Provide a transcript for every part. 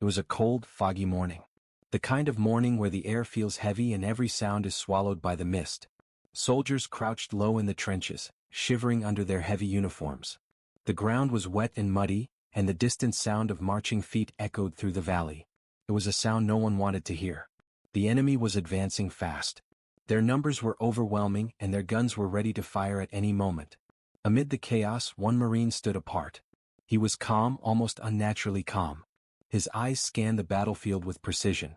It was a cold, foggy morning. The kind of morning where the air feels heavy and every sound is swallowed by the mist. Soldiers crouched low in the trenches, shivering under their heavy uniforms. The ground was wet and muddy, and the distant sound of marching feet echoed through the valley. It was a sound no one wanted to hear. The enemy was advancing fast. Their numbers were overwhelming and their guns were ready to fire at any moment. Amid the chaos, one Marine stood apart. He was calm, almost unnaturally calm. His eyes scanned the battlefield with precision.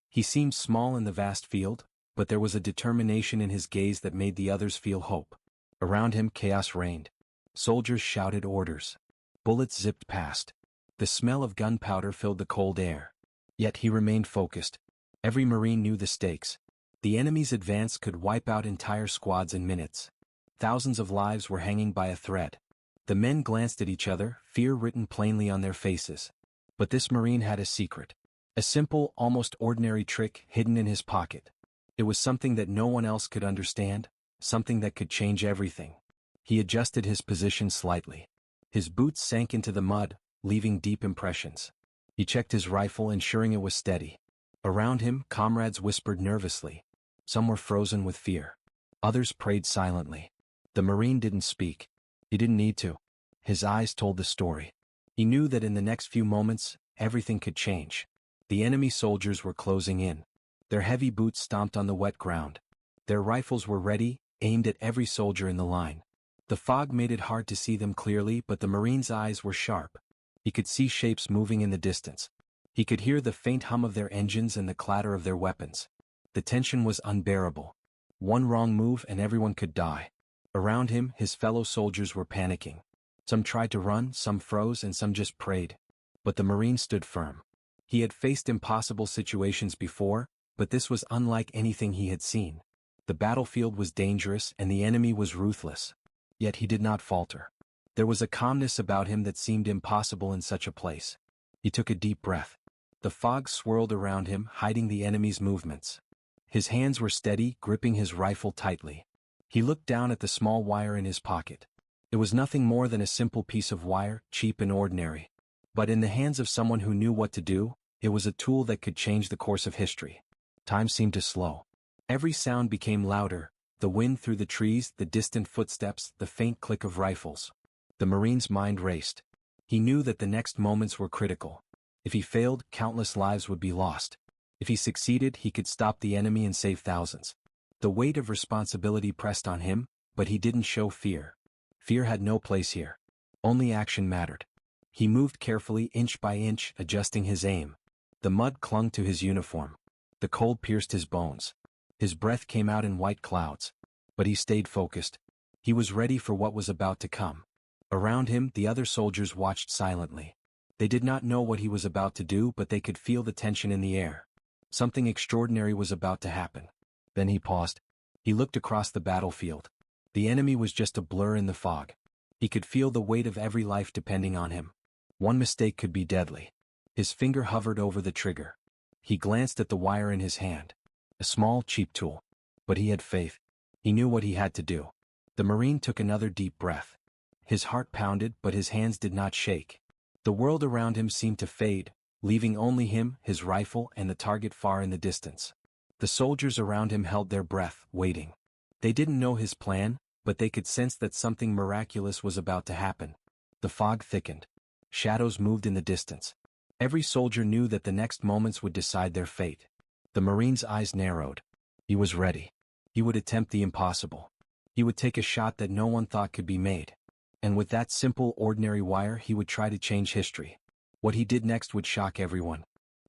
He seemed small in the vast field, but there was a determination in his gaze that made the others feel hope. Around him, chaos reigned. Soldiers shouted orders. Bullets zipped past. The smell of gunpowder filled the cold air. Yet he remained focused. Every Marine knew the stakes. The enemy's advance could wipe out entire squads in minutes. Thousands of lives were hanging by a thread. The men glanced at each other, fear written plainly on their faces. But this Marine had a secret. A simple, almost ordinary trick hidden in his pocket. It was something that no one else could understand, something that could change everything. He adjusted his position slightly. His boots sank into the mud, leaving deep impressions. He checked his rifle, ensuring it was steady. Around him, comrades whispered nervously. Some were frozen with fear. Others prayed silently. The Marine didn't speak. He didn't need to. His eyes told the story. He knew that in the next few moments, everything could change. The enemy soldiers were closing in. Their heavy boots stomped on the wet ground. Their rifles were ready, aimed at every soldier in the line. The fog made it hard to see them clearly, but the Marine's eyes were sharp. He could see shapes moving in the distance. He could hear the faint hum of their engines and the clatter of their weapons. The tension was unbearable. One wrong move and everyone could die. Around him, his fellow soldiers were panicking. Some tried to run, some froze, and some just prayed. But the Marine stood firm. He had faced impossible situations before, but this was unlike anything he had seen. The battlefield was dangerous and the enemy was ruthless. Yet he did not falter. There was a calmness about him that seemed impossible in such a place. He took a deep breath. The fog swirled around him, hiding the enemy's movements. His hands were steady, gripping his rifle tightly. He looked down at the small wire in his pocket. It was nothing more than a simple piece of wire, cheap and ordinary. But in the hands of someone who knew what to do, it was a tool that could change the course of history. Time seemed to slow. Every sound became louder, the wind through the trees, the distant footsteps, the faint click of rifles. The Marine's mind raced. He knew that the next moments were critical. If he failed, countless lives would be lost. If he succeeded, he could stop the enemy and save thousands. The weight of responsibility pressed on him, but he didn't show fear. Fear had no place here. Only action mattered. He moved carefully, inch by inch, adjusting his aim. The mud clung to his uniform. The cold pierced his bones. His breath came out in white clouds. But he stayed focused. He was ready for what was about to come. Around him, the other soldiers watched silently. They did not know what he was about to do, but they could feel the tension in the air. Something extraordinary was about to happen. Then he paused. He looked across the battlefield. The enemy was just a blur in the fog. He could feel the weight of every life depending on him. One mistake could be deadly. His finger hovered over the trigger. He glanced at the wire in his hand. A small, cheap tool. But he had faith. He knew what he had to do. The Marine took another deep breath. His heart pounded, but his hands did not shake. The world around him seemed to fade, leaving only him, his rifle, and the target far in the distance. The soldiers around him held their breath, waiting. They didn't know his plan, but they could sense that something miraculous was about to happen. The fog thickened. Shadows moved in the distance. Every soldier knew that the next moments would decide their fate. The Marine's eyes narrowed. He was ready. He would attempt the impossible. He would take a shot that no one thought could be made. And with that simple, ordinary wire, he would try to change history. What he did next would shock everyone.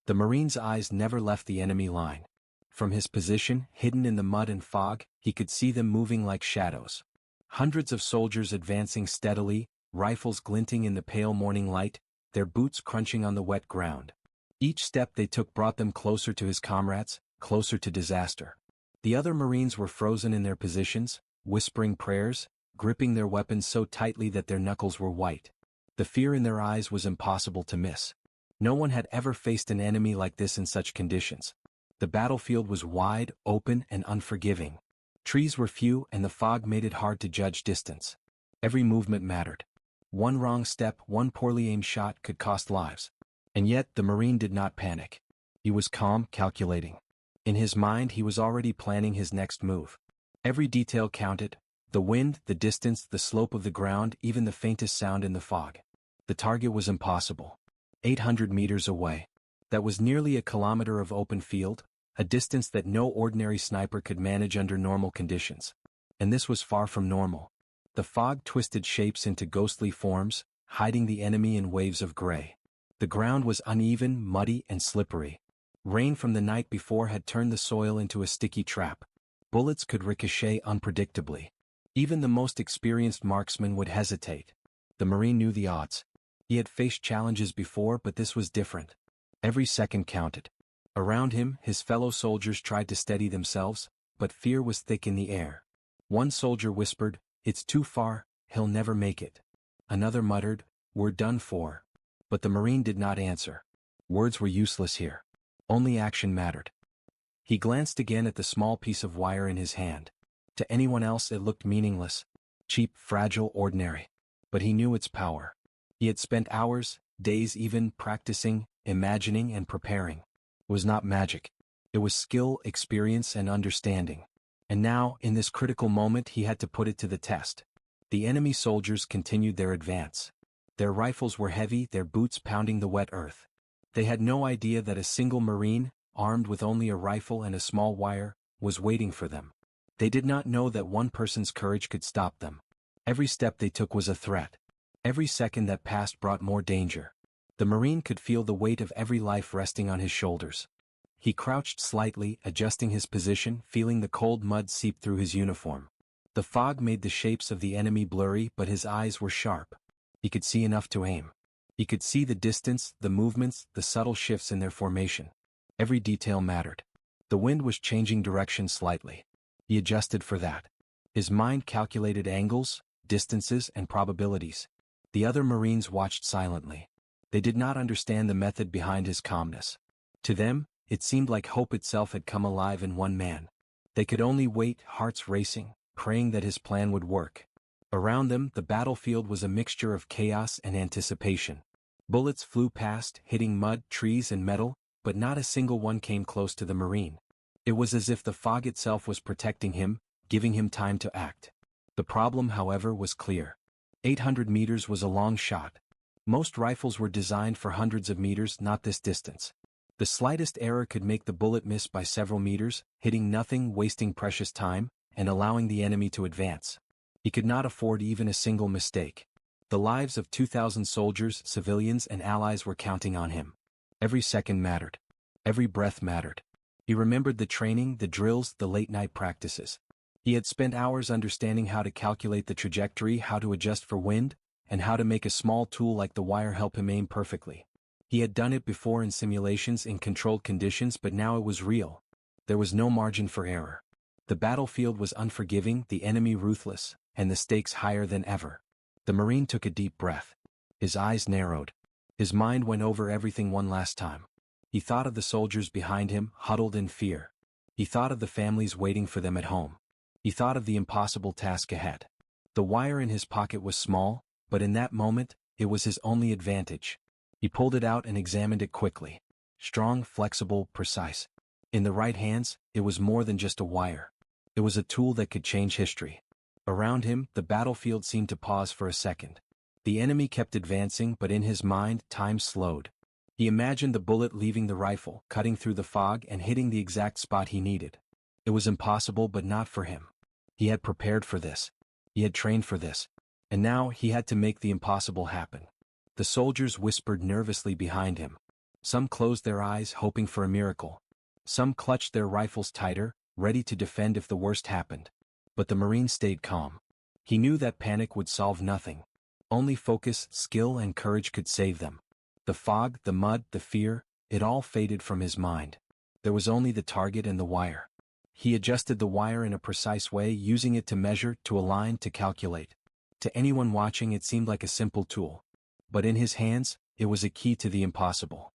The Marine's eyes never left the enemy line. From his position, hidden in the mud and fog, he could see them moving like shadows. Hundreds of soldiers advancing steadily, rifles glinting in the pale morning light, their boots crunching on the wet ground. Each step they took brought them closer to his comrades, closer to disaster. The other Marines were frozen in their positions, whispering prayers, gripping their weapons so tightly that their knuckles were white. The fear in their eyes was impossible to miss. No one had ever faced an enemy like this in such conditions. The battlefield was wide, open, and unforgiving. Trees were few and the fog made it hard to judge distance. Every movement mattered. One wrong step, one poorly aimed shot could cost lives. And yet the Marine did not panic. He was calm, calculating. In his mind he was already planning his next move. Every detail counted: the wind, the distance, the slope of the ground, even the faintest sound in the fog. The target was impossible. 800 meters away. That was nearly a kilometer of open field, a distance that no ordinary sniper could manage under normal conditions. And this was far from normal. The fog twisted shapes into ghostly forms, hiding the enemy in waves of gray. The ground was uneven, muddy, and slippery. Rain from the night before had turned the soil into a sticky trap. Bullets could ricochet unpredictably. Even the most experienced marksman would hesitate. The Marine knew the odds. He had faced challenges before, but this was different. Every second counted. Around him, his fellow soldiers tried to steady themselves, but fear was thick in the air. One soldier whispered, "It's too far, he'll never make it." Another muttered, "We're done for." But the Marine did not answer. Words were useless here. Only action mattered. He glanced again at the small piece of wire in his hand. To anyone else it looked meaningless, cheap, fragile, ordinary. But he knew its power. He had spent hours, days even, practicing, imagining, and preparing. It was not magic. It was skill, experience, and understanding. And now, in this critical moment, he had to put it to the test. The enemy soldiers continued their advance. Their rifles were heavy, their boots pounding the wet earth. They had no idea that a single Marine, armed with only a rifle and a small wire, was waiting for them. They did not know that one person's courage could stop them. Every step they took was a threat. Every second that passed brought more danger. The Marine could feel the weight of every life resting on his shoulders. He crouched slightly, adjusting his position, feeling the cold mud seep through his uniform. The fog made the shapes of the enemy blurry, but his eyes were sharp. He could see enough to aim. He could see the distance, the movements, the subtle shifts in their formation. Every detail mattered. The wind was changing direction slightly. He adjusted for that. His mind calculated angles, distances, and probabilities. The other Marines watched silently. They did not understand the method behind his calmness. To them, it seemed like hope itself had come alive in one man. They could only wait, hearts racing, praying that his plan would work. Around them, the battlefield was a mixture of chaos and anticipation. Bullets flew past, hitting mud, trees, and metal, but not a single one came close to the Marine. It was as if the fog itself was protecting him, giving him time to act. The problem, however, was clear. 800 meters was a long shot. Most rifles were designed for hundreds of meters, not this distance. The slightest error could make the bullet miss by several meters, hitting nothing, wasting precious time, and allowing the enemy to advance. He could not afford even a single mistake. The lives of 2,000 soldiers, civilians, and allies were counting on him. Every second mattered. Every breath mattered. He remembered the training, the drills, the late-night practices. He had spent hours understanding how to calculate the trajectory, how to adjust for wind, and how to make a small tool like the wire help him aim perfectly. He had done it before in simulations in controlled conditions, but now it was real. There was no margin for error. The battlefield was unforgiving, the enemy ruthless, and the stakes higher than ever. The Marine took a deep breath. His eyes narrowed. His mind went over everything one last time. He thought of the soldiers behind him, huddled in fear. He thought of the families waiting for them at home. He thought of the impossible task ahead. The wire in his pocket was small, but in that moment, it was his only advantage. He pulled it out and examined it quickly. Strong, flexible, precise. In the right hands, it was more than just a wire. It was a tool that could change history. Around him, the battlefield seemed to pause for a second. The enemy kept advancing, but in his mind, time slowed. He imagined the bullet leaving the rifle, cutting through the fog and hitting the exact spot he needed. It was impossible, but not for him. He had prepared for this. He had trained for this. And now he had to make the impossible happen. The soldiers whispered nervously behind him. Some closed their eyes, hoping for a miracle. Some clutched their rifles tighter, ready to defend if the worst happened. But the Marine stayed calm. He knew that panic would solve nothing. Only focus, skill, and courage could save them. The fog, the mud, the fear, it all faded from his mind. There was only the target and the wire. He adjusted the wire in a precise way, using it to measure, to align, to calculate. To anyone watching, it seemed like a simple tool. But in his hands, it was a key to the impossible.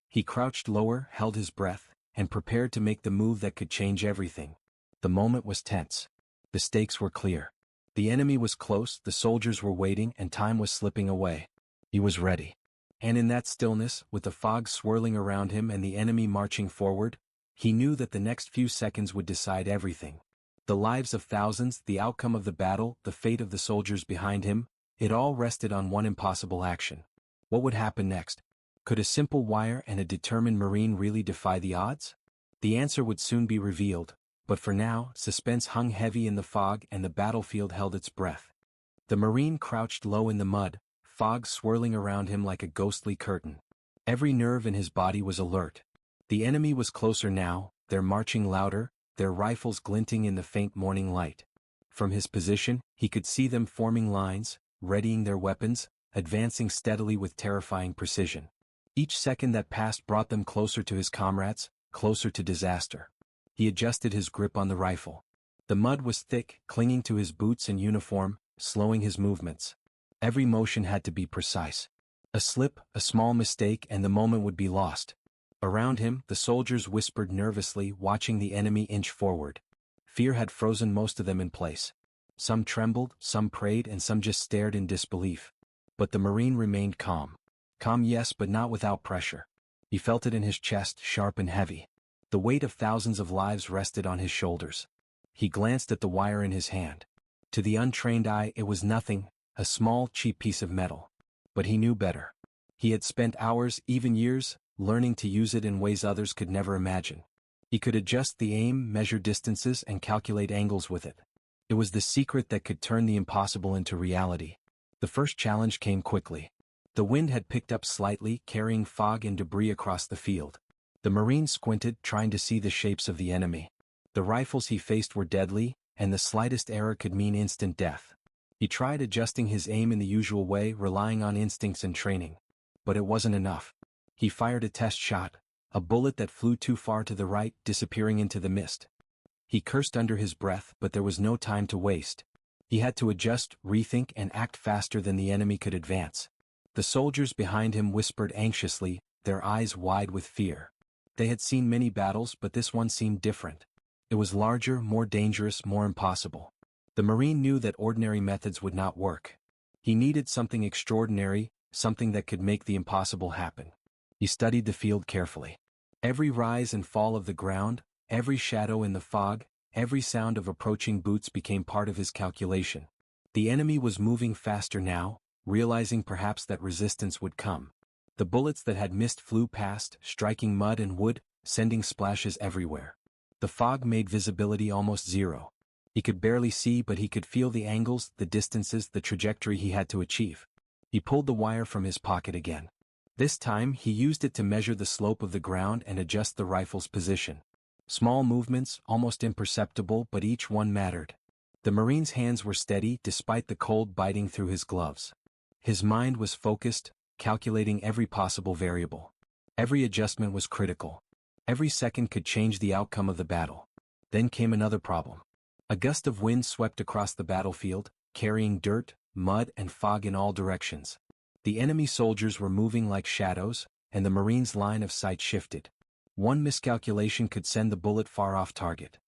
He crouched lower, held his breath, and prepared to make the move that could change everything. The moment was tense. The stakes were clear. The enemy was close, the soldiers were waiting, and time was slipping away. He was ready. And in that stillness, with the fog swirling around him and the enemy marching forward, he knew that the next few seconds would decide everything. The lives of thousands, the outcome of the battle, the fate of the soldiers behind him, it all rested on one impossible action. What would happen next? Could a simple wire and a determined Marine really defy the odds? The answer would soon be revealed, but for now, suspense hung heavy in the fog and the battlefield held its breath. The Marine crouched low in the mud, fog swirling around him like a ghostly curtain. Every nerve in his body was alert. The enemy was closer now, their marching louder, their rifles glinting in the faint morning light. From his position, he could see them forming lines, readying their weapons, advancing steadily with terrifying precision. Each second that passed brought them closer to his comrades, closer to disaster. He adjusted his grip on the rifle. The mud was thick, clinging to his boots and uniform, slowing his movements. Every motion had to be precise. A slip, a small mistake, and the moment would be lost. Around him, the soldiers whispered nervously, watching the enemy inch forward. Fear had frozen most of them in place. Some trembled, some prayed, and some just stared in disbelief. But the Marine remained calm. Calm, yes, but not without pressure. He felt it in his chest, sharp and heavy. The weight of thousands of lives rested on his shoulders. He glanced at the wire in his hand. To the untrained eye, it was nothing, a small, cheap piece of metal. But he knew better. He had spent hours, even years, learning to use it in ways others could never imagine. He could adjust the aim, measure distances, and calculate angles with it. It was the secret that could turn the impossible into reality. The first challenge came quickly. The wind had picked up slightly, carrying fog and debris across the field. The Marine squinted, trying to see the shapes of the enemy. The rifles he faced were deadly, and the slightest error could mean instant death. He tried adjusting his aim in the usual way, relying on instincts and training. But it wasn't enough. He fired a test shot, a bullet that flew too far to the right, disappearing into the mist. He cursed under his breath, but there was no time to waste. He had to adjust, rethink, and act faster than the enemy could advance. The soldiers behind him whispered anxiously, their eyes wide with fear. They had seen many battles, but this one seemed different. It was larger, more dangerous, more impossible. The Marine knew that ordinary methods would not work. He needed something extraordinary, something that could make the impossible happen. He studied the field carefully. Every rise and fall of the ground, every shadow in the fog, every sound of approaching boots became part of his calculation. The enemy was moving faster now, realizing perhaps that resistance would come. The bullets that had missed flew past, striking mud and wood, sending splashes everywhere. The fog made visibility almost zero. He could barely see, but he could feel the angles, the distances, the trajectory he had to achieve. He pulled the wire from his pocket again. This time, he used it to measure the slope of the ground and adjust the rifle's position. Small movements, almost imperceptible, but each one mattered. The Marine's hands were steady despite the cold biting through his gloves. His mind was focused, calculating every possible variable. Every adjustment was critical. Every second could change the outcome of the battle. Then came another problem. A gust of wind swept across the battlefield, carrying dirt, mud, and fog in all directions. The enemy soldiers were moving like shadows, and the Marine's line of sight shifted. One miscalculation could send the bullet far off target.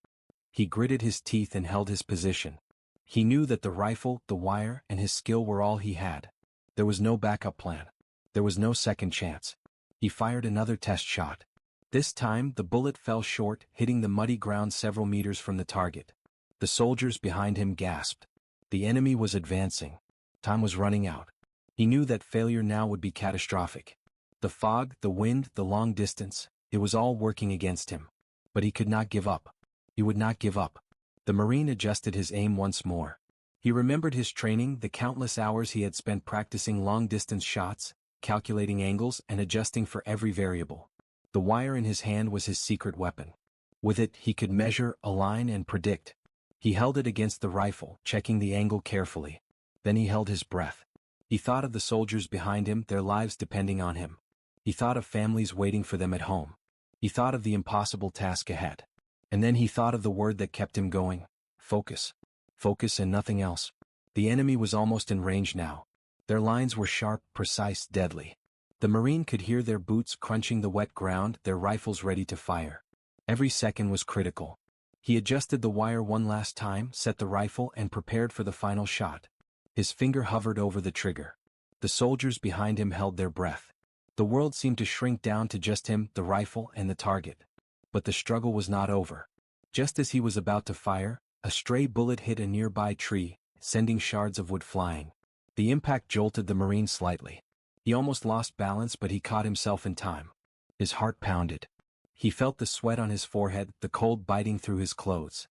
He gritted his teeth and held his position. He knew that the rifle, the wire, and his skill were all he had. There was no backup plan. There was no second chance. He fired another test shot. This time, the bullet fell short, hitting the muddy ground several meters from the target. The soldiers behind him gasped. The enemy was advancing. Time was running out. He knew that failure now would be catastrophic. The fog, the wind, the long distance, it was all working against him. But he could not give up. He would not give up. The Marine adjusted his aim once more. He remembered his training, the countless hours he had spent practicing long-distance shots, calculating angles, and adjusting for every variable. The wire in his hand was his secret weapon. With it, he could measure, align, and predict. He held it against the rifle, checking the angle carefully. Then he held his breath. He thought of the soldiers behind him, their lives depending on him. He thought of families waiting for them at home. He thought of the impossible task ahead. And then he thought of the word that kept him going: focus. Focus and nothing else. The enemy was almost in range now. Their lines were sharp, precise, deadly. The Marine could hear their boots crunching the wet ground, their rifles ready to fire. Every second was critical. He adjusted the wire one last time, set the rifle, and prepared for the final shot. His finger hovered over the trigger. The soldiers behind him held their breath. The world seemed to shrink down to just him, the rifle, and the target. But the struggle was not over. Just as he was about to fire, a stray bullet hit a nearby tree, sending shards of wood flying. The impact jolted the Marine slightly. He almost lost balance, but he caught himself in time. His heart pounded. He felt the sweat on his forehead, the cold biting through his clothes.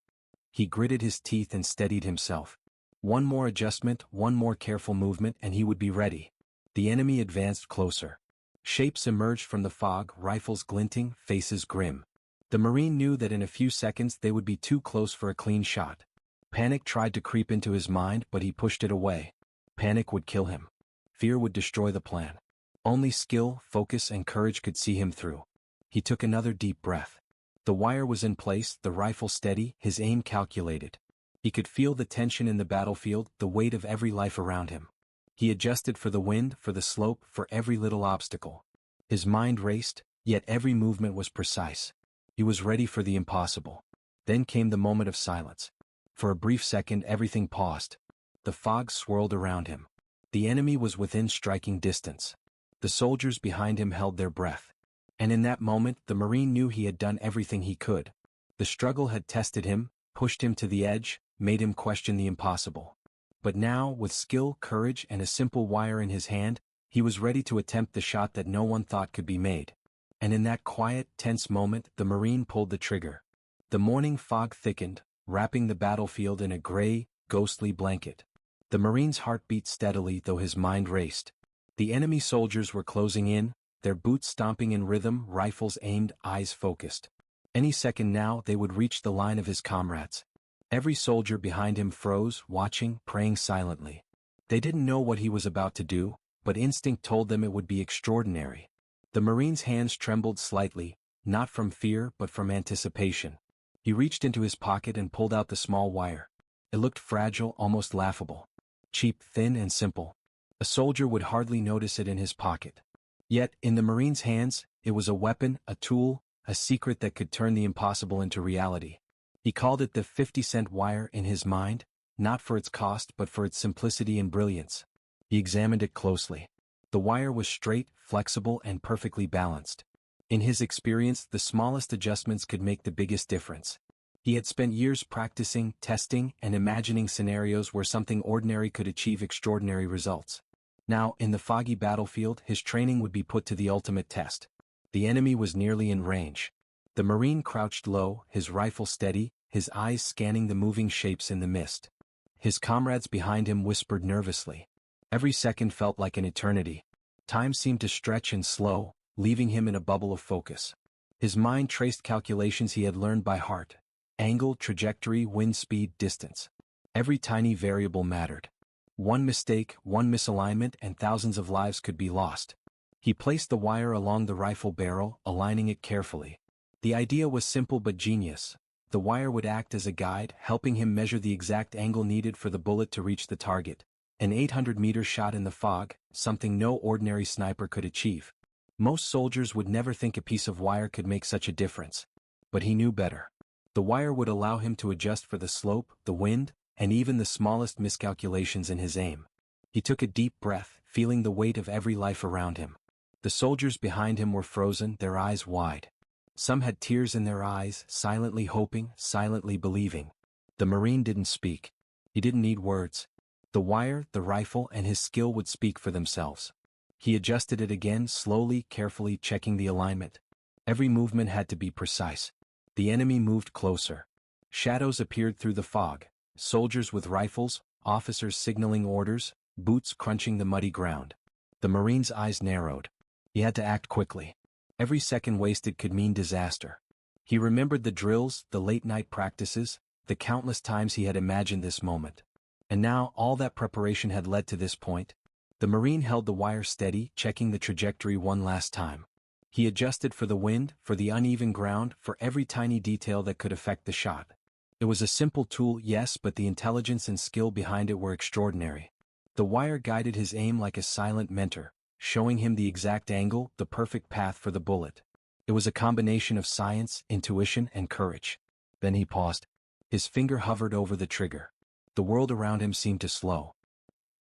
He gritted his teeth and steadied himself. One more adjustment, one more careful movement, and he would be ready. The enemy advanced closer. Shapes emerged from the fog, rifles glinting, faces grim. The Marine knew that in a few seconds they would be too close for a clean shot. Panic tried to creep into his mind, but he pushed it away. Panic would kill him. Fear would destroy the plan. Only skill, focus, and courage could see him through. He took another deep breath. The wire was in place, the rifle steady, his aim calculated. He could feel the tension in the battlefield, the weight of every life around him. He adjusted for the wind, for the slope, for every little obstacle. His mind raced, yet every movement was precise. He was ready for the impossible. Then came the moment of silence. For a brief second everything paused. The fog swirled around him. The enemy was within striking distance. The soldiers behind him held their breath. And in that moment the Marine knew he had done everything he could. The struggle had tested him, pushed him to the edge, made him question the impossible. But now, with skill, courage, and a simple wire in his hand, he was ready to attempt the shot that no one thought could be made. And in that quiet, tense moment, the Marine pulled the trigger. The morning fog thickened, wrapping the battlefield in a gray, ghostly blanket. The Marine's heart beat steadily, though his mind raced. The enemy soldiers were closing in, their boots stomping in rhythm, rifles aimed, eyes focused. Any second now they would reach the line of his comrades. Every soldier behind him froze, watching, praying silently. They didn't know what he was about to do, but instinct told them it would be extraordinary. The Marine's hands trembled slightly, not from fear but from anticipation. He reached into his pocket and pulled out the small wire. It looked fragile, almost laughable. Cheap, thin, and simple. A soldier would hardly notice it in his pocket. Yet, in the Marine's hands, it was a weapon, a tool, a secret that could turn the impossible into reality. He called it the 50-cent wire in his mind, not for its cost but for its simplicity and brilliance. He examined it closely. The wire was straight, flexible, and perfectly balanced. In his experience, the smallest adjustments could make the biggest difference. He had spent years practicing, testing, and imagining scenarios where something ordinary could achieve extraordinary results. Now, in the foggy battlefield, his training would be put to the ultimate test. The enemy was nearly in range. The Marine crouched low, his rifle steady, his eyes scanning the moving shapes in the mist. His comrades behind him whispered nervously. Every second felt like an eternity. Time seemed to stretch and slow, leaving him in a bubble of focus. His mind traced calculations he had learned by heart. Angle, trajectory, wind speed, distance. Every tiny variable mattered. One mistake, one misalignment, and thousands of lives could be lost. He placed the wire along the rifle barrel, aligning it carefully. The idea was simple but genius. The wire would act as a guide, helping him measure the exact angle needed for the bullet to reach the target. An 800-meter shot in the fog, something no ordinary sniper could achieve. Most soldiers would never think a piece of wire could make such a difference. But he knew better. The wire would allow him to adjust for the slope, the wind, and even the smallest miscalculations in his aim. He took a deep breath, feeling the weight of every life around him. The soldiers behind him were frozen, their eyes wide. Some had tears in their eyes, silently hoping, silently believing. The Marine didn't speak. He didn't need words. The wire, the rifle, and his skill would speak for themselves. He adjusted it again, slowly, carefully, checking the alignment. Every movement had to be precise. The enemy moved closer. Shadows appeared through the fog. Soldiers with rifles, officers signaling orders, boots crunching the muddy ground. The Marine's eyes narrowed. He had to act quickly. Every second wasted could mean disaster. He remembered the drills, the late-night practices, the countless times he had imagined this moment. And now, all that preparation had led to this point. The Marine held the wire steady, checking the trajectory one last time. He adjusted for the wind, for the uneven ground, for every tiny detail that could affect the shot. It was a simple tool, yes, but the intelligence and skill behind it were extraordinary. The wire guided his aim like a silent mentor, showing him the exact angle, the perfect path for the bullet. It was a combination of science, intuition, and courage. Then he paused. His finger hovered over the trigger. The world around him seemed to slow.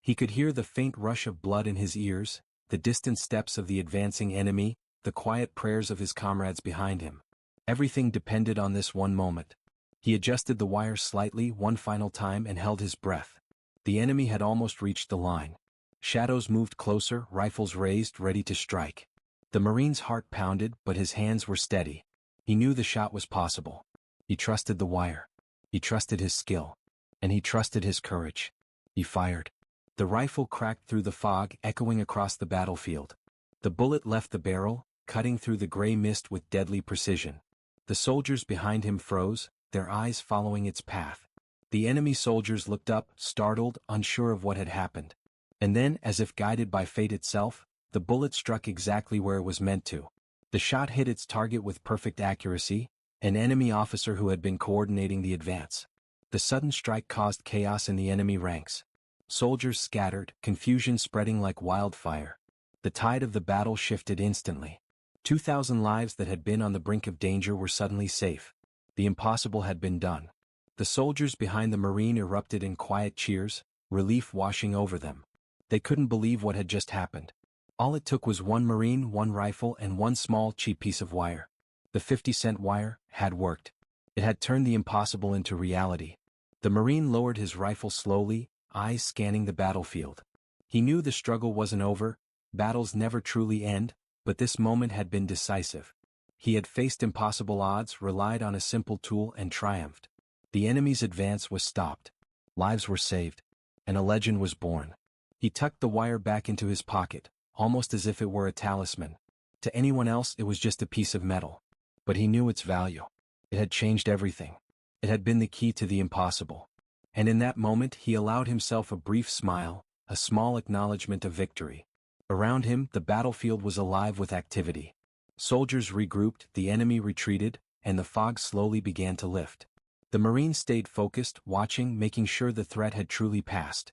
He could hear the faint rush of blood in his ears, the distant steps of the advancing enemy, the quiet prayers of his comrades behind him. Everything depended on this one moment. He adjusted the wire slightly one final time and held his breath. The enemy had almost reached the line. Shadows moved closer, rifles raised, ready to strike. The Marine's heart pounded, but his hands were steady. He knew the shot was possible. He trusted the wire. He trusted his skill. And he trusted his courage. He fired. The rifle cracked through the fog, echoing across the battlefield. The bullet left the barrel, cutting through the gray mist with deadly precision. The soldiers behind him froze, their eyes following its path. The enemy soldiers looked up, startled, unsure of what had happened. And then, as if guided by fate itself, the bullet struck exactly where it was meant to. The shot hit its target with perfect accuracy, an enemy officer who had been coordinating the advance. The sudden strike caused chaos in the enemy ranks. Soldiers scattered, confusion spreading like wildfire. The tide of the battle shifted instantly. 2,000 lives that had been on the brink of danger were suddenly safe. The impossible had been done. The soldiers behind the Marine erupted in quiet cheers, relief washing over them. They couldn't believe what had just happened. All it took was one Marine, one rifle, and one small, cheap piece of wire. The 50-cent wire had worked. It had turned the impossible into reality. The Marine lowered his rifle slowly, eyes scanning the battlefield. He knew the struggle wasn't over. Battles never truly end, but this moment had been decisive. He had faced impossible odds, relied on a simple tool, and triumphed. The enemy's advance was stopped. Lives were saved. And a legend was born. He tucked the wire back into his pocket, almost as if it were a talisman. To anyone else, it was just a piece of metal. But he knew its value. It had changed everything. It had been the key to the impossible. And in that moment, he allowed himself a brief smile, a small acknowledgement of victory. Around him, the battlefield was alive with activity. Soldiers regrouped, the enemy retreated, and the fog slowly began to lift. The Marine stayed focused, watching, making sure the threat had truly passed.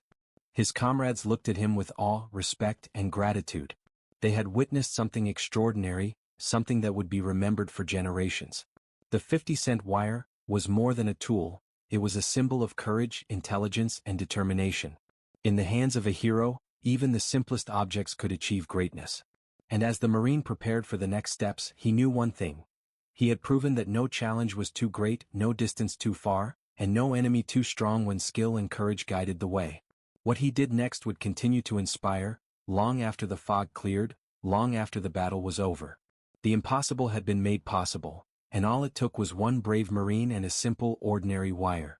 His comrades looked at him with awe, respect, and gratitude. They had witnessed something extraordinary, something that would be remembered for generations. The 50-cent wire was more than a tool, it was a symbol of courage, intelligence, and determination. In the hands of a hero, even the simplest objects could achieve greatness. And as the Marine prepared for the next steps, he knew one thing. He had proven that no challenge was too great, no distance too far, and no enemy too strong when skill and courage guided the way. What he did next would continue to inspire, long after the fog cleared, long after the battle was over. The impossible had been made possible, and all it took was one brave Marine and a simple, ordinary wire.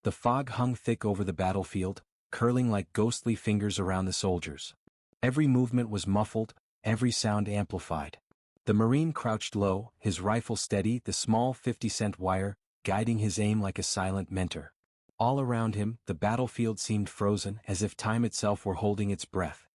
The fog hung thick over the battlefield, curling like ghostly fingers around the soldiers. Every movement was muffled, every sound amplified. The Marine crouched low, his rifle steady, the small 50-cent wire guiding his aim like a silent mentor. All around him, the battlefield seemed frozen, as if time itself were holding its breath.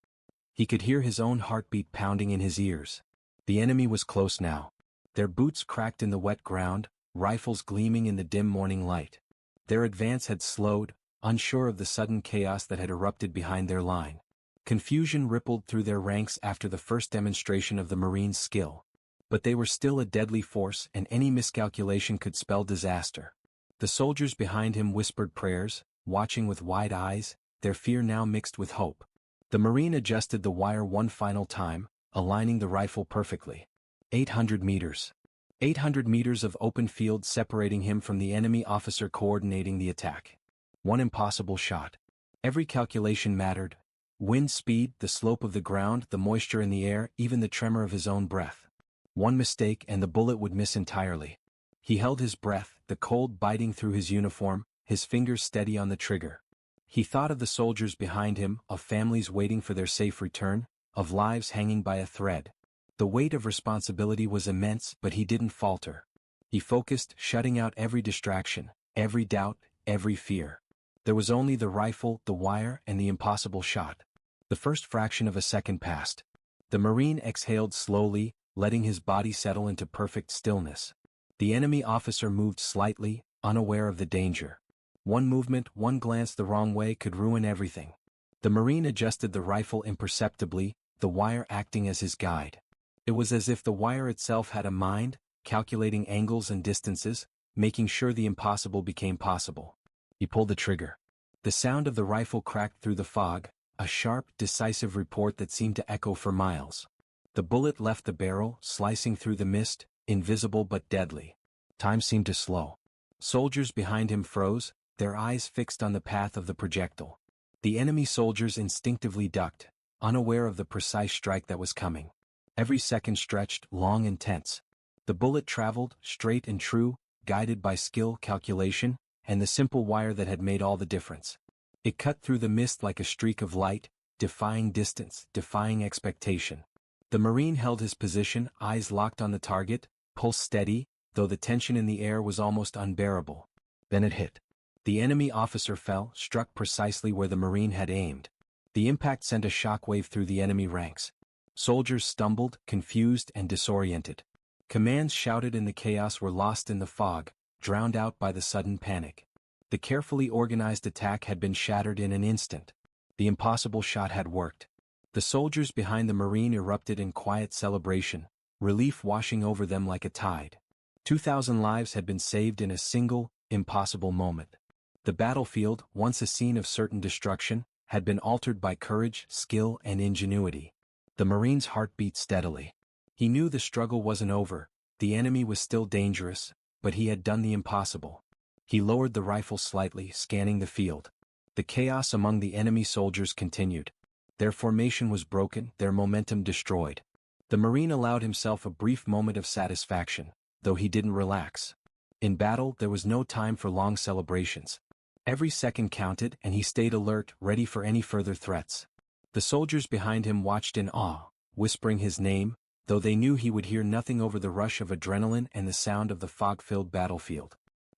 He could hear his own heartbeat pounding in his ears. The enemy was close now. Their boots cracked in the wet ground, rifles gleaming in the dim morning light. Their advance had slowed, unsure of the sudden chaos that had erupted behind their line. Confusion rippled through their ranks after the first demonstration of the Marines' skill. But they were still a deadly force, and any miscalculation could spell disaster. The soldiers behind him whispered prayers, watching with wide eyes, their fear now mixed with hope. The Marine adjusted the wire one final time, aligning the rifle perfectly. 800 meters. 800 meters of open field separating him from the enemy officer coordinating the attack. One impossible shot. Every calculation mattered. Wind speed, the slope of the ground, the moisture in the air, even the tremor of his own breath. One mistake and the bullet would miss entirely. He held his breath, the cold biting through his uniform, his fingers steady on the trigger. He thought of the soldiers behind him, of families waiting for their safe return, of lives hanging by a thread. The weight of responsibility was immense, but he didn't falter. He focused, shutting out every distraction, every doubt, every fear. There was only the rifle, the wire, and the impossible shot. The first fraction of a second passed. The Marine exhaled slowly, letting his body settle into perfect stillness. The enemy officer moved slightly, unaware of the danger. One movement, one glance the wrong way could ruin everything. The Marine adjusted the rifle imperceptibly, the wire acting as his guide. It was as if the wire itself had a mind, calculating angles and distances, making sure the impossible became possible. He pulled the trigger. The sound of the rifle cracked through the fog, a sharp, decisive report that seemed to echo for miles. The bullet left the barrel, slicing through the mist, invisible but deadly. Time seemed to slow. Soldiers behind him froze, their eyes fixed on the path of the projectile. The enemy soldiers instinctively ducked, unaware of the precise strike that was coming. Every second stretched, long and tense. The bullet traveled, straight and true, guided by skill, calculation, and the simple wire that had made all the difference. It cut through the mist like a streak of light, defying distance, defying expectation. The Marine held his position, eyes locked on the target, pulse steady, though the tension in the air was almost unbearable. Then it hit. The enemy officer fell, struck precisely where the Marine had aimed. The impact sent a shockwave through the enemy ranks. Soldiers stumbled, confused and disoriented. Commands shouted in the chaos were lost in the fog, drowned out by the sudden panic. The carefully organized attack had been shattered in an instant. The impossible shot had worked. The soldiers behind the Marine erupted in quiet celebration, relief washing over them like a tide. 2,000 lives had been saved in a single, impossible moment. The battlefield, once a scene of certain destruction, had been altered by courage, skill, and ingenuity. The Marine's heart beat steadily. He knew the struggle wasn't over, the enemy was still dangerous, but he had done the impossible. He lowered the rifle slightly, scanning the field. The chaos among the enemy soldiers continued. Their formation was broken, their momentum destroyed. The Marine allowed himself a brief moment of satisfaction, though he didn't relax. In battle, there was no time for long celebrations. Every second counted, and he stayed alert, ready for any further threats. The soldiers behind him watched in awe, whispering his name, though they knew he would hear nothing over the rush of adrenaline and the sound of the fog-filled battlefield.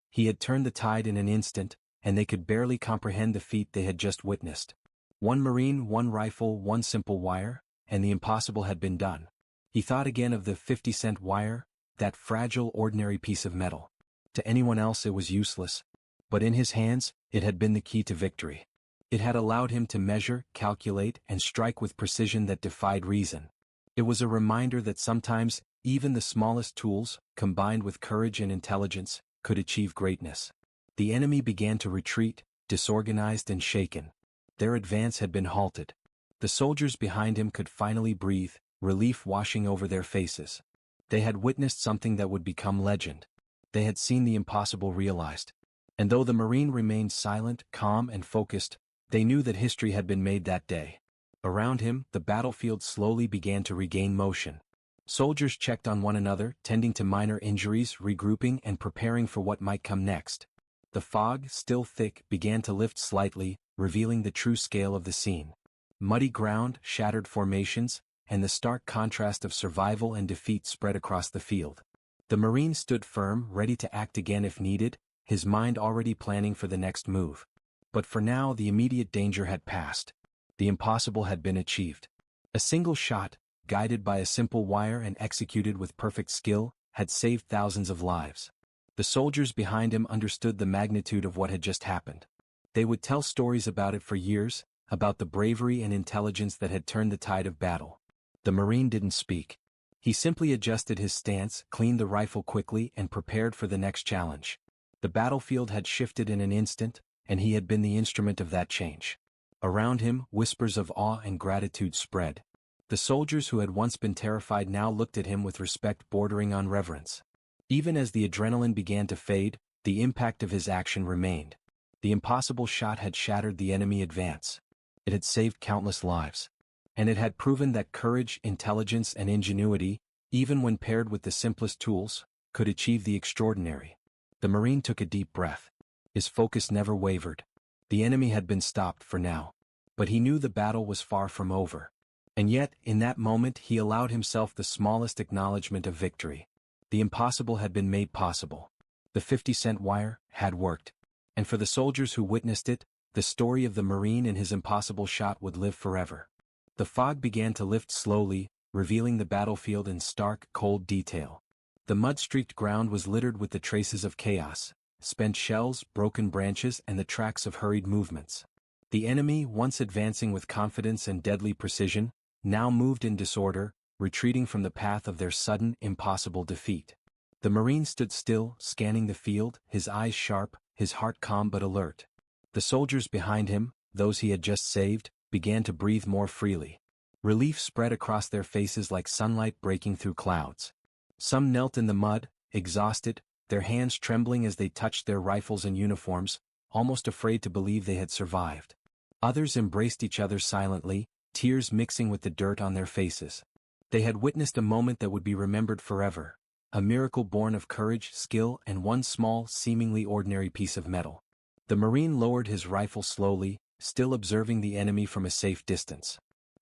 He had turned the tide in an instant, and they could barely comprehend the feat they had just witnessed. One Marine, one rifle, one simple wire, and the impossible had been done. He thought again of the 50-cent wire, that fragile, ordinary piece of metal. To anyone else it was useless. But in his hands, it had been the key to victory. It had allowed him to measure, calculate, and strike with precision that defied reason. It was a reminder that sometimes, even the smallest tools, combined with courage and intelligence, could achieve greatness. The enemy began to retreat, disorganized and shaken. Their advance had been halted. The soldiers behind him could finally breathe, relief washing over their faces. They had witnessed something that would become legend. They had seen the impossible realized. And though the Marine remained silent, calm, and focused, they knew that history had been made that day. Around him, the battlefield slowly began to regain motion. Soldiers checked on one another, tending to minor injuries, regrouping, and preparing for what might come next. The fog, still thick, began to lift slightly, revealing the true scale of the scene. Muddy ground, shattered formations, and the stark contrast of survival and defeat spread across the field. The Marine stood firm, ready to act again if needed, his mind already planning for the next move. But for now the immediate danger had passed. The impossible had been achieved. A single shot, guided by a simple wire and executed with perfect skill, had saved thousands of lives. The soldiers behind him understood the magnitude of what had just happened. They would tell stories about it for years, about the bravery and intelligence that had turned the tide of battle. The Marine didn't speak. He simply adjusted his stance, cleaned the rifle quickly, and prepared for the next challenge. The battlefield had shifted in an instant, and he had been the instrument of that change. Around him, whispers of awe and gratitude spread. The soldiers who had once been terrified now looked at him with respect bordering on reverence. Even as the adrenaline began to fade, the impact of his action remained. The impossible shot had shattered the enemy advance. It had saved countless lives. And it had proven that courage, intelligence, and ingenuity, even when paired with the simplest tools, could achieve the extraordinary. The Marine took a deep breath. His focus never wavered. The enemy had been stopped for now. But he knew the battle was far from over. And yet, in that moment he allowed himself the smallest acknowledgement of victory. The impossible had been made possible. The 50-cent wire had worked. And for the soldiers who witnessed it, the story of the Marine and his impossible shot would live forever. The fog began to lift slowly, revealing the battlefield in stark, cold detail. The mud-streaked ground was littered with the traces of chaos, spent shells, broken branches, and the tracks of hurried movements. The enemy, once advancing with confidence and deadly precision, now moved in disorder, retreating from the path of their sudden, impossible defeat. The Marine stood still, scanning the field, his eyes sharp, his heart calm but alert. The soldiers behind him, those he had just saved, began to breathe more freely. Relief spread across their faces like sunlight breaking through clouds. Some knelt in the mud, exhausted, their hands trembling as they touched their rifles and uniforms, almost afraid to believe they had survived. Others embraced each other silently, tears mixing with the dirt on their faces. They had witnessed a moment that would be remembered forever, a miracle born of courage, skill, and one small, seemingly ordinary piece of metal. The Marine lowered his rifle slowly, still observing the enemy from a safe distance.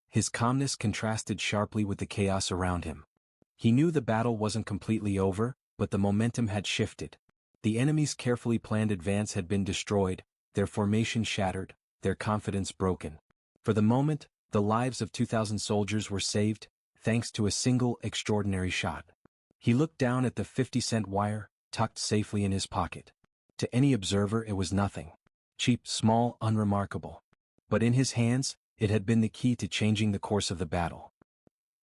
His calmness contrasted sharply with the chaos around him. He knew the battle wasn't completely over, but the momentum had shifted. The enemy's carefully planned advance had been destroyed, their formation shattered, their confidence broken. For the moment, the lives of 2,000 soldiers were saved, thanks to a single extraordinary shot. He looked down at the 50-cent wire, tucked safely in his pocket. To any observer it was nothing. Cheap, small, unremarkable. But in his hands, it had been the key to changing the course of the battle.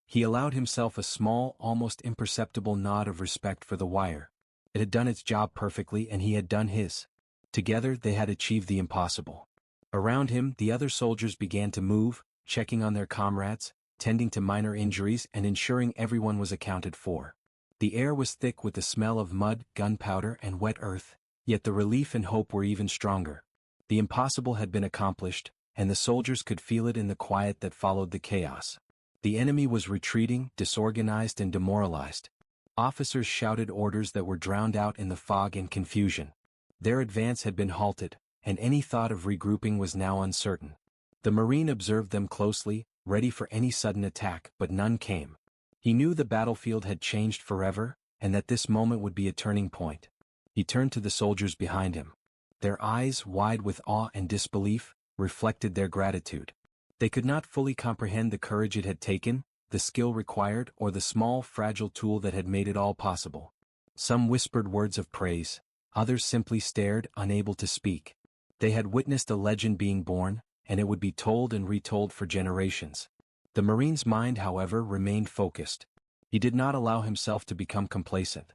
He allowed himself a small, almost imperceptible nod of respect for the wire. It had done its job perfectly and he had done his. Together they had achieved the impossible. Around him, the other soldiers began to move, checking on their comrades, tending to minor injuries and ensuring everyone was accounted for. The air was thick with the smell of mud, gunpowder, and wet earth, yet the relief and hope were even stronger. The impossible had been accomplished, and the soldiers could feel it in the quiet that followed the chaos. The enemy was retreating, disorganized and demoralized. Officers shouted orders that were drowned out in the fog and confusion. Their advance had been halted, and any thought of regrouping was now uncertain. The Marine observed them closely, ready for any sudden attack, but none came. He knew the battlefield had changed forever, and that this moment would be a turning point. He turned to the soldiers behind him. Their eyes, wide with awe and disbelief, reflected their gratitude. They could not fully comprehend the courage it had taken, the skill required, or the small, fragile tool that had made it all possible. Some whispered words of praise, others simply stared, unable to speak. They had witnessed a legend being born, and it would be told and retold for generations. The Marine's mind, however, remained focused. He did not allow himself to become complacent.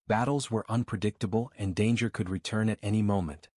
Battles were unpredictable and danger could return at any moment.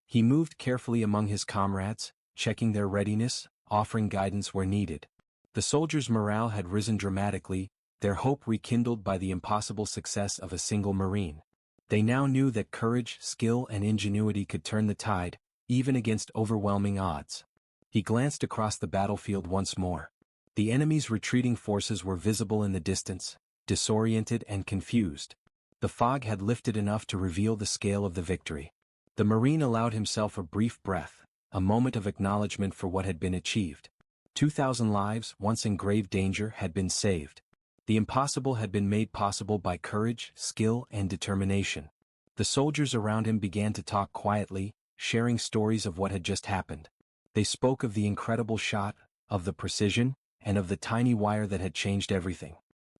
He moved carefully among his comrades, checking their readiness, offering guidance where needed. The soldiers' morale had risen dramatically, their hope rekindled by the impossible success of a single Marine. They now knew that courage, skill, and ingenuity could turn the tide, even against overwhelming odds. He glanced across the battlefield once more. The enemy's retreating forces were visible in the distance, disoriented and confused. The fog had lifted enough to reveal the scale of the victory. The Marine allowed himself a brief breath, a moment of acknowledgement for what had been achieved. 2,000 lives, once in grave danger, had been saved. The impossible had been made possible by courage, skill, and determination. The soldiers around him began to talk quietly, sharing stories of what had just happened. They spoke of the incredible shot, of the precision, and of the tiny wire that had changed everything.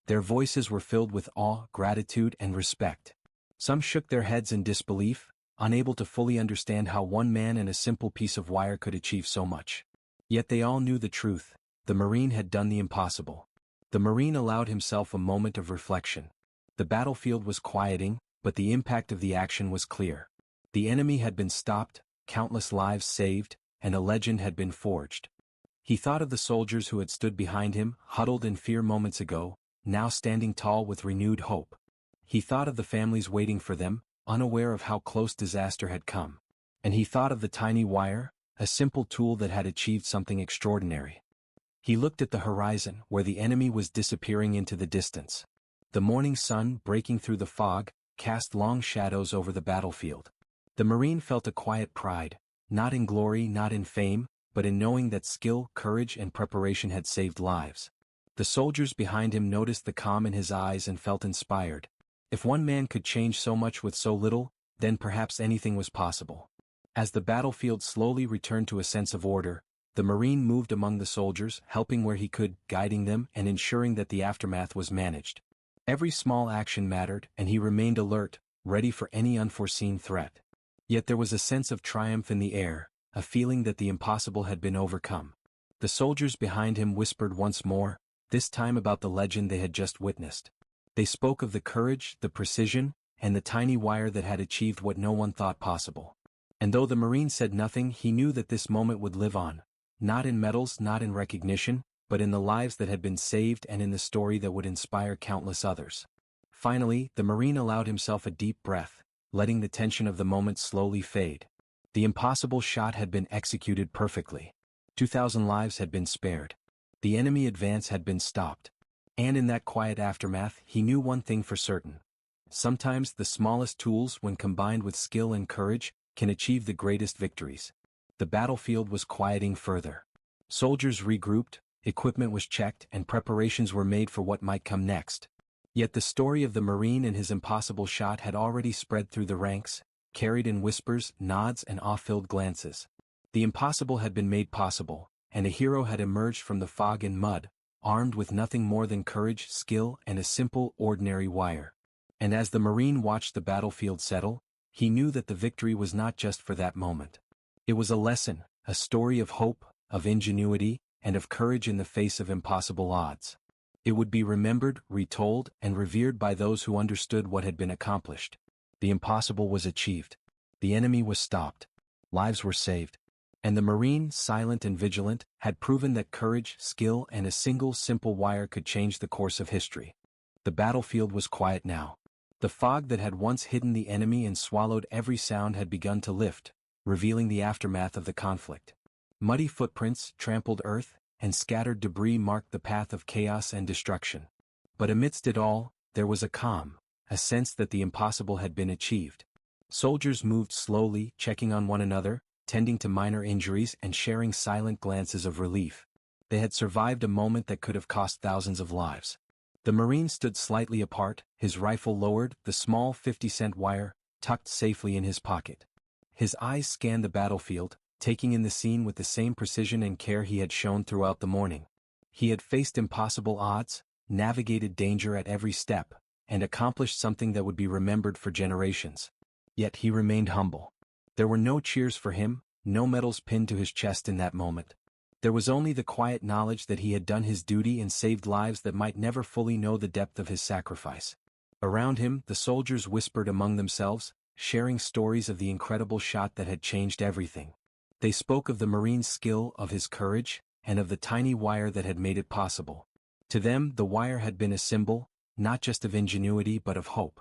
Their voices were filled with awe, gratitude, and respect. Some shook their heads in disbelief, unable to fully understand how one man and a simple piece of wire could achieve so much. Yet they all knew the truth: the Marine had done the impossible. The Marine allowed himself a moment of reflection. The battlefield was quieting, but the impact of the action was clear. The enemy had been stopped, countless lives saved, and a legend had been forged. He thought of the soldiers who had stood behind him, huddled in fear moments ago, now standing tall with renewed hope. He thought of the families waiting for them, unaware of how close disaster had come. And he thought of the tiny wire, a simple tool that had achieved something extraordinary. He looked at the horizon, where the enemy was disappearing into the distance. The morning sun, breaking through the fog, cast long shadows over the battlefield. The Marine felt a quiet pride, not in glory, not in fame, but in knowing that skill, courage, and preparation had saved lives. The soldiers behind him noticed the calm in his eyes and felt inspired. If one man could change so much with so little, then perhaps anything was possible. As the battlefield slowly returned to a sense of order, the Marine moved among the soldiers, helping where he could, guiding them, and ensuring that the aftermath was managed. Every small action mattered, and he remained alert, ready for any unforeseen threat. Yet there was a sense of triumph in the air, a feeling that the impossible had been overcome. The soldiers behind him whispered once more, this time about the legend they had just witnessed. They spoke of the courage, the precision, and the tiny wire that had achieved what no one thought possible. And though the Marine said nothing, he knew that this moment would live on, not in medals, not in recognition, but in the lives that had been saved and in the story that would inspire countless others. Finally, the Marine allowed himself a deep breath, letting the tension of the moment slowly fade. The impossible shot had been executed perfectly. 2,000 lives had been spared. The enemy advance had been stopped. And in that quiet aftermath, he knew one thing for certain. Sometimes the smallest tools, when combined with skill and courage, can achieve the greatest victories. The battlefield was quieting further. Soldiers regrouped, equipment was checked, and preparations were made for what might come next. Yet the story of the Marine and his impossible shot had already spread through the ranks, carried in whispers, nods, and awe-filled glances. The impossible had been made possible, and a hero had emerged from the fog and mud, armed with nothing more than courage, skill, and a simple, ordinary wire. And as the Marine watched the battlefield settle, he knew that the victory was not just for that moment. It was a lesson, a story of hope, of ingenuity, and of courage in the face of impossible odds. It would be remembered, retold, and revered by those who understood what had been accomplished. The impossible was achieved. The enemy was stopped. Lives were saved. And the Marine, silent and vigilant, had proven that courage, skill, and a single simple wire could change the course of history. The battlefield was quiet now. The fog that had once hidden the enemy and swallowed every sound had begun to lift, revealing the aftermath of the conflict. Muddy footprints, trampled earth, and scattered debris marked the path of chaos and destruction. But amidst it all, there was a calm, a sense that the impossible had been achieved. Soldiers moved slowly, checking on one another, tending to minor injuries and sharing silent glances of relief. They had survived a moment that could have cost thousands of lives. The Marine stood slightly apart, his rifle lowered, the small 50-cent wire tucked safely in his pocket. His eyes scanned the battlefield, taking in the scene with the same precision and care he had shown throughout the morning. He had faced impossible odds, navigated danger at every step, and accomplished something that would be remembered for generations. Yet he remained humble. There were no cheers for him, no medals pinned to his chest in that moment. There was only the quiet knowledge that he had done his duty and saved lives that might never fully know the depth of his sacrifice. Around him, the soldiers whispered among themselves, sharing stories of the incredible shot that had changed everything. They spoke of the Marine's skill, of his courage, and of the tiny wire that had made it possible. To them, the wire had been a symbol, not just of ingenuity but of hope.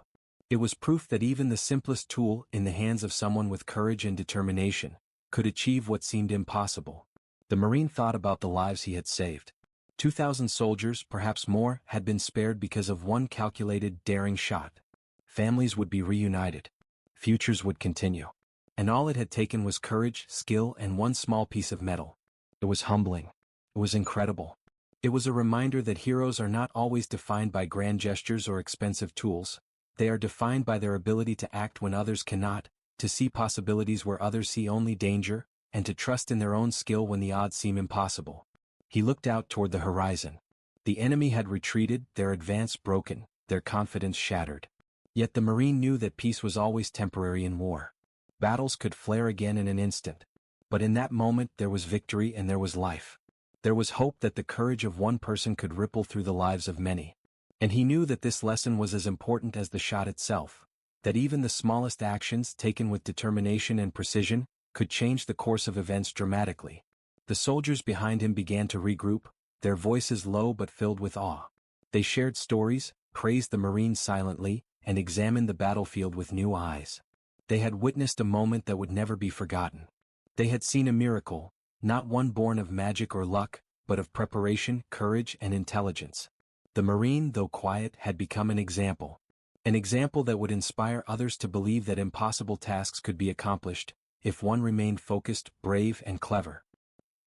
It was proof that even the simplest tool, in the hands of someone with courage and determination, could achieve what seemed impossible. The Marine thought about the lives he had saved. 2,000 soldiers, perhaps more, had been spared because of one calculated, daring shot. Families would be reunited. Futures would continue. And all it had taken was courage, skill, and one small piece of metal. It was humbling. It was incredible. It was a reminder that heroes are not always defined by grand gestures or expensive tools. They are defined by their ability to act when others cannot, to see possibilities where others see only danger, and to trust in their own skill when the odds seem impossible. He looked out toward the horizon. The enemy had retreated, their advance broken, their confidence shattered. Yet the Marine knew that peace was always temporary in war. Battles could flare again in an instant. But in that moment there was victory and there was life. There was hope that the courage of one person could ripple through the lives of many. And he knew that this lesson was as important as the shot itself, that even the smallest actions taken with determination and precision could change the course of events dramatically. The soldiers behind him began to regroup, their voices low but filled with awe. They shared stories, praised the Marines silently, and examined the battlefield with new eyes. They had witnessed a moment that would never be forgotten. They had seen a miracle, not one born of magic or luck, but of preparation, courage, and intelligence. The Marine, though quiet, had become an example that would inspire others to believe that impossible tasks could be accomplished, if one remained focused, brave, and clever.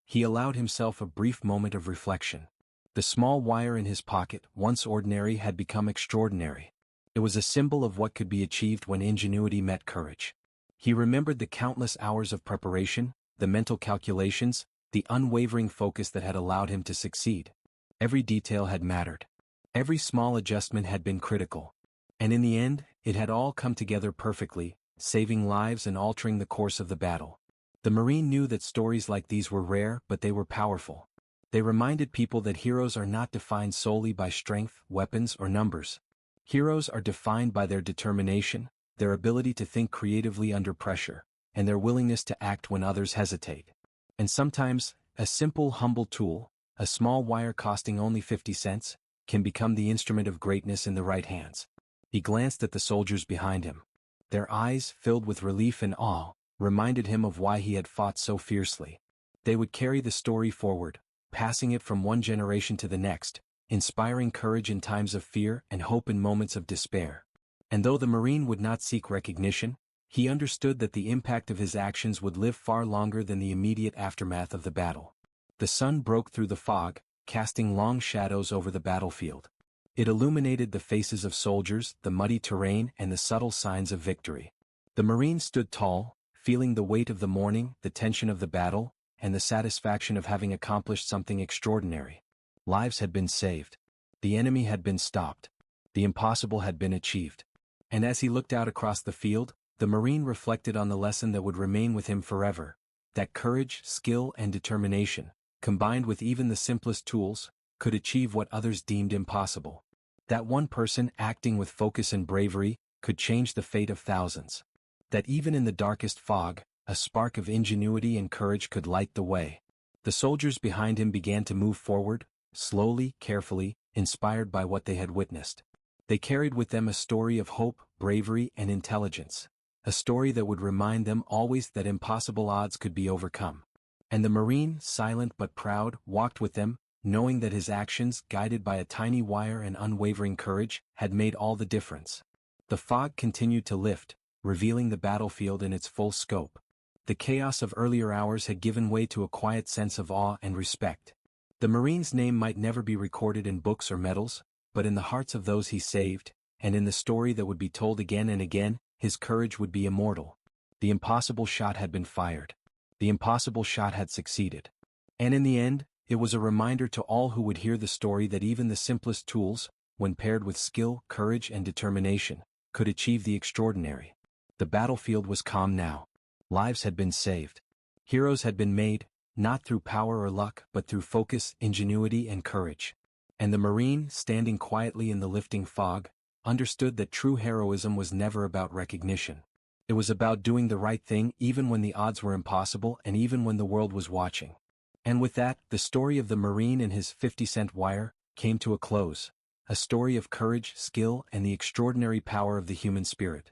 He allowed himself a brief moment of reflection. The small wire in his pocket, once ordinary, had become extraordinary. It was a symbol of what could be achieved when ingenuity met courage. He remembered the countless hours of preparation, the mental calculations, the unwavering focus that had allowed him to succeed. Every detail had mattered. Every small adjustment had been critical. And in the end, it had all come together perfectly, saving lives and altering the course of the battle. The Marine knew that stories like these were rare, but they were powerful. They reminded people that heroes are not defined solely by strength, weapons, or numbers. Heroes are defined by their determination, their ability to think creatively under pressure, and their willingness to act when others hesitate. And sometimes, A simple, humble tool, a small wire costing only 50 cents, can become the instrument of greatness in the right hands. He glanced at the soldiers behind him. Their eyes, filled with relief and awe, reminded him of why he had fought so fiercely. They would carry the story forward, passing it from one generation to the next, inspiring courage in times of fear and hope in moments of despair. And though the Marine would not seek recognition, he understood that the impact of his actions would live far longer than the immediate aftermath of the battle. The sun broke through the fog, casting long shadows over the battlefield. It illuminated the faces of soldiers, the muddy terrain, and the subtle signs of victory. The Marine stood tall, feeling the weight of the morning, the tension of the battle, and the satisfaction of having accomplished something extraordinary. Lives had been saved. The enemy had been stopped. The impossible had been achieved. And as he looked out across the field, the Marine reflected on the lesson that would remain with him forever, that courage, skill, and determination, combined with even the simplest tools, could achieve what others deemed impossible. That one person acting with focus and bravery could change the fate of thousands. That even in the darkest fog, a spark of ingenuity and courage could light the way. The soldiers behind him began to move forward, slowly, carefully, inspired by what they had witnessed. They carried with them a story of hope, bravery, and intelligence. A story that would remind them always that impossible odds could be overcome. And the Marine, silent but proud, walked with them, knowing that his actions, guided by a tiny wire and unwavering courage, had made all the difference. The fog continued to lift, revealing the battlefield in its full scope. The chaos of earlier hours had given way to a quiet sense of awe and respect. The Marine's name might never be recorded in books or medals, but in the hearts of those he saved, and in the story that would be told again and again, his courage would be immortal. The impossible shot had been fired. The impossible shot had succeeded. And in the end, it was a reminder to all who would hear the story that even the simplest tools, when paired with skill, courage, and determination, could achieve the extraordinary. The battlefield was calm now. Lives had been saved. Heroes had been made, not through power or luck, but through focus, ingenuity, and courage. And the Marine, standing quietly in the lifting fog, understood that true heroism was never about recognition. It was about doing the right thing even when the odds were impossible and even when the world was watching. And with that, the story of the Marine and his 50-cent wire came to a close, a story of courage, skill, and the extraordinary power of the human spirit.